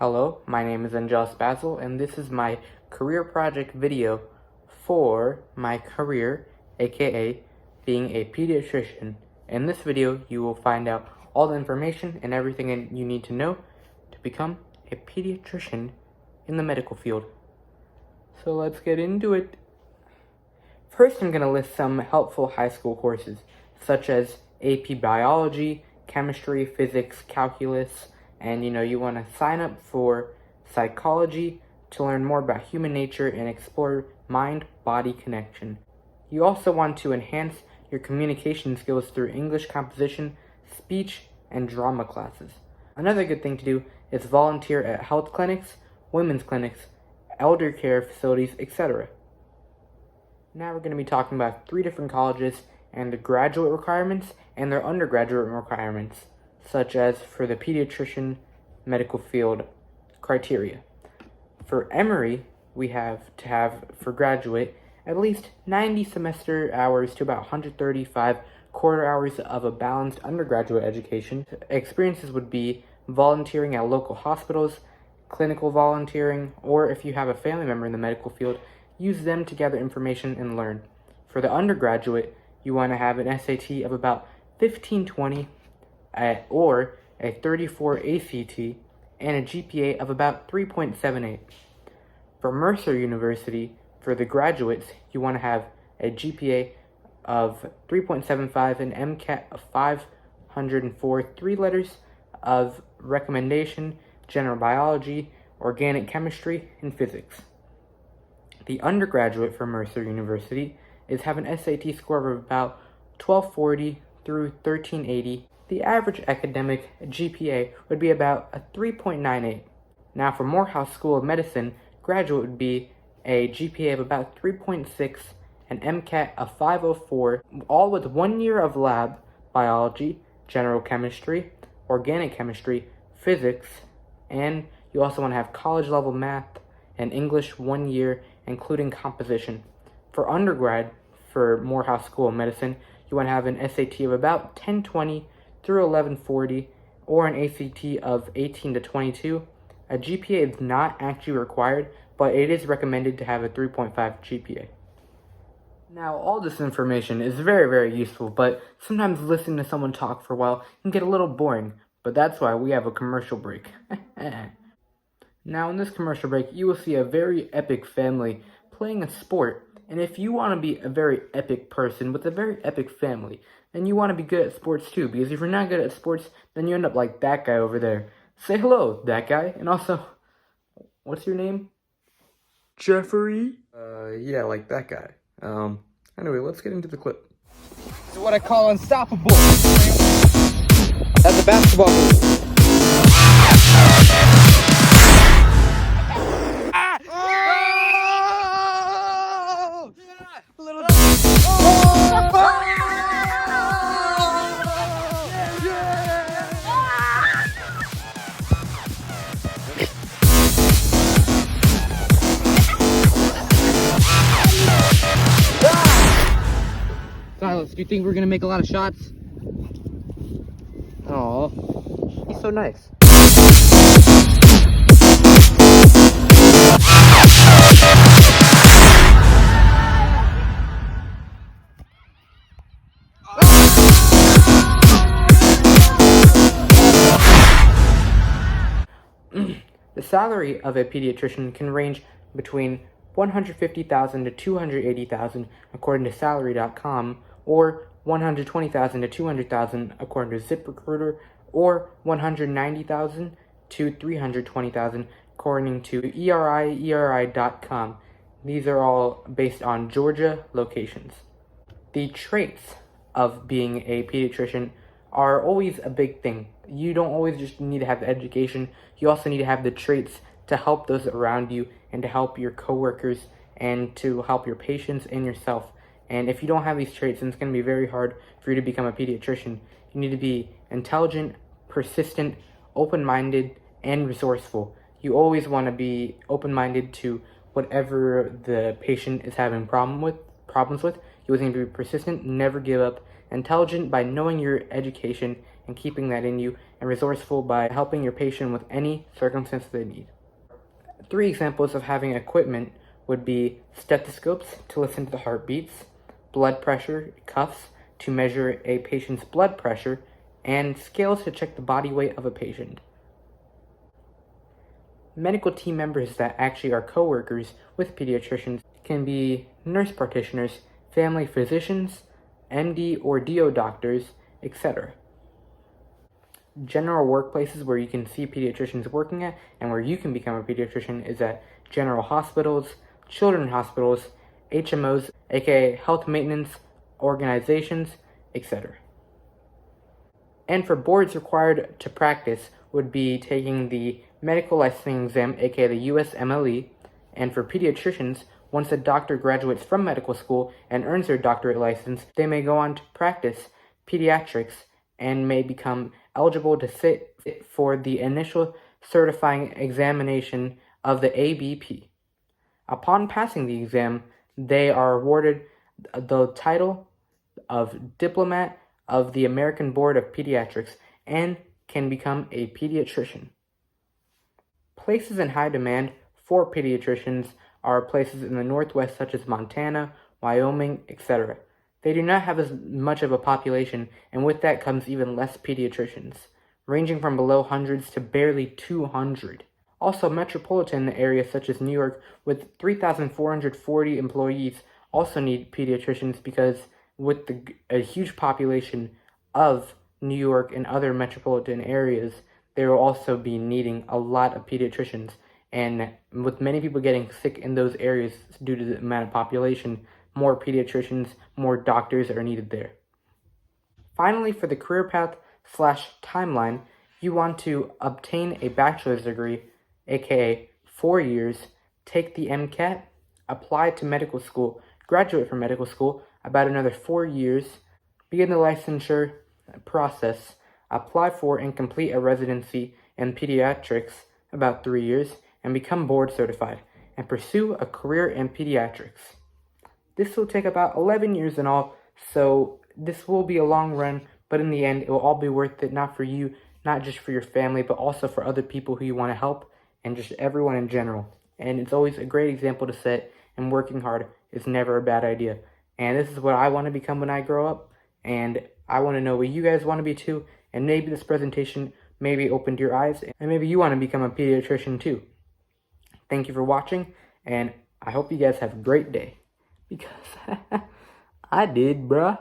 Hello, my name is Angelis Basil, and this is my career project video for my career, aka being a pediatrician. In this video, you will find out all the information and everything you need to know to become a pediatrician in the medical field. So let's get into it. First, I'm going to list some helpful high school courses, such as AP Biology, Chemistry, Physics, Calculus, and you want to sign up for psychology to learn more about human nature and explore mind-body connection. You also want to enhance your communication skills through English composition, speech, and drama classes. Another good thing to do is volunteer at health clinics, women's clinics, elder care facilities, etc. Now we're going to be talking about 3 different colleges and the graduate requirements and their undergraduate requirements, such as for the pediatrician medical field criteria. For Emory, we have to have, for graduate, at least 90 semester hours to about 135 quarter hours of a balanced undergraduate education. Experiences would be volunteering at local hospitals, clinical volunteering, or if you have a family member in the medical field, use them to gather information and learn. For the undergraduate, you want to have an SAT of about 1520 or a 34 ACT and a GPA of about 3.78. For Mercer University, for the graduates, you want to have a GPA of 3.75 and MCAT of 504, 3 letters of recommendation, general biology, organic chemistry, and physics. The undergraduate for Mercer University is have an SAT score of about 1240 through 1380. The average academic GPA would be about a 3.98. Now for Morehouse School of Medicine, graduate would be a GPA of about 3.6, an MCAT of 504, all with 1 year of lab, biology, general chemistry, organic chemistry, physics, and you also want to have college level math and English 1 year, including composition. For undergrad, for Morehouse School of Medicine, you want to have an SAT of about 1020 through 1140, or an ACT of 18 to 22. A GPA is not actually required, but it is recommended to have a 3.5 GPA. Now, all this information is very, very useful, but sometimes listening to someone talk for a while can get a little boring, but that's why we have a commercial break. Now, in this commercial break, you will see a very epic family playing a sport. And if you want to be a very epic person with a very epic family, then you want to be good at sports too. Because if you're not good at sports, then you end up like that guy over there. Say hello, that guy. And also, what's your name? Jeffrey? Yeah, like that guy. Anyway, let's get into the clip. It's what I call unstoppable. That's a basketball move. Silas, do you think we're gonna make a lot of shots? Oh, he's so nice. The salary of a pediatrician can range between $150,000 to $280,000 according to Salary.com, or $120,000 to $200,000 according to ZipRecruiter, or $190,000 to $320,000 according to ERI.com. These are all based on Georgia locations. The traits of being a pediatrician are always a big thing. You don't always just need to have the education, you also need to have the traits to help those around you and to help your coworkers and to help your patients and yourself. And if you don't have these traits, then it's going to be very hard for you to become a pediatrician. You need to be intelligent, persistent, open-minded, and resourceful. You always want to be open-minded to whatever the patient is having problems with. You always need to be persistent, never give up, intelligent by knowing your education and keeping that in you, and resourceful by helping your patient with any circumstance they need. 3 examples of having equipment would be stethoscopes to listen to the heartbeats, blood pressure cuffs to measure a patient's blood pressure, and scales to check the body weight of a patient. Medical team members that actually are co-workers with pediatricians can be nurse practitioners, family physicians, MD or DO doctors, etc. General workplaces where you can see pediatricians working at and where you can become a pediatrician is at general hospitals, children's hospitals, HMOs, aka health maintenance organizations, etc. And for boards required to practice would be taking the medical licensing exam, aka the USMLE, and for pediatricians, once a doctor graduates from medical school and earns their doctorate license, they may go on to practice pediatrics and may become eligible to sit for the initial certifying examination of the ABP. Upon passing the exam, they are awarded the title of Diplomat of the American Board of Pediatrics and can become a pediatrician. Places in high demand for pediatricians are places in the Northwest such as Montana, Wyoming, etc. They do not have as much of a population, and with that comes even less pediatricians, ranging from below hundreds to barely 200. Also, metropolitan areas such as New York with 3,440 employees also need pediatricians because with a huge population of New York and other metropolitan areas, they will also be needing a lot of pediatricians. And with many people getting sick in those areas due to the amount of population, more pediatricians, more doctors are needed there. Finally, for the career path / timeline, you want to obtain a bachelor's degree, aka 4 years, take the MCAT, apply to medical school, graduate from medical school, about another 4 years, begin the licensure process, apply for and complete a residency in pediatrics, about 3 years, and become board certified, and pursue a career in pediatrics. This will take about 11 years in all, so this will be a long run, but in the end, it will all be worth it, not for you, not just for your family, but also for other people who you want to help, and just everyone in general. And it's always a great example to set, and working hard is never a bad idea. And this is what I want to become when I grow up, and I want to know what you guys want to be too, and maybe this presentation maybe opened your eyes, and maybe you want to become a pediatrician too. Thank you for watching, and I hope you guys have a great day. Because I did, bruh.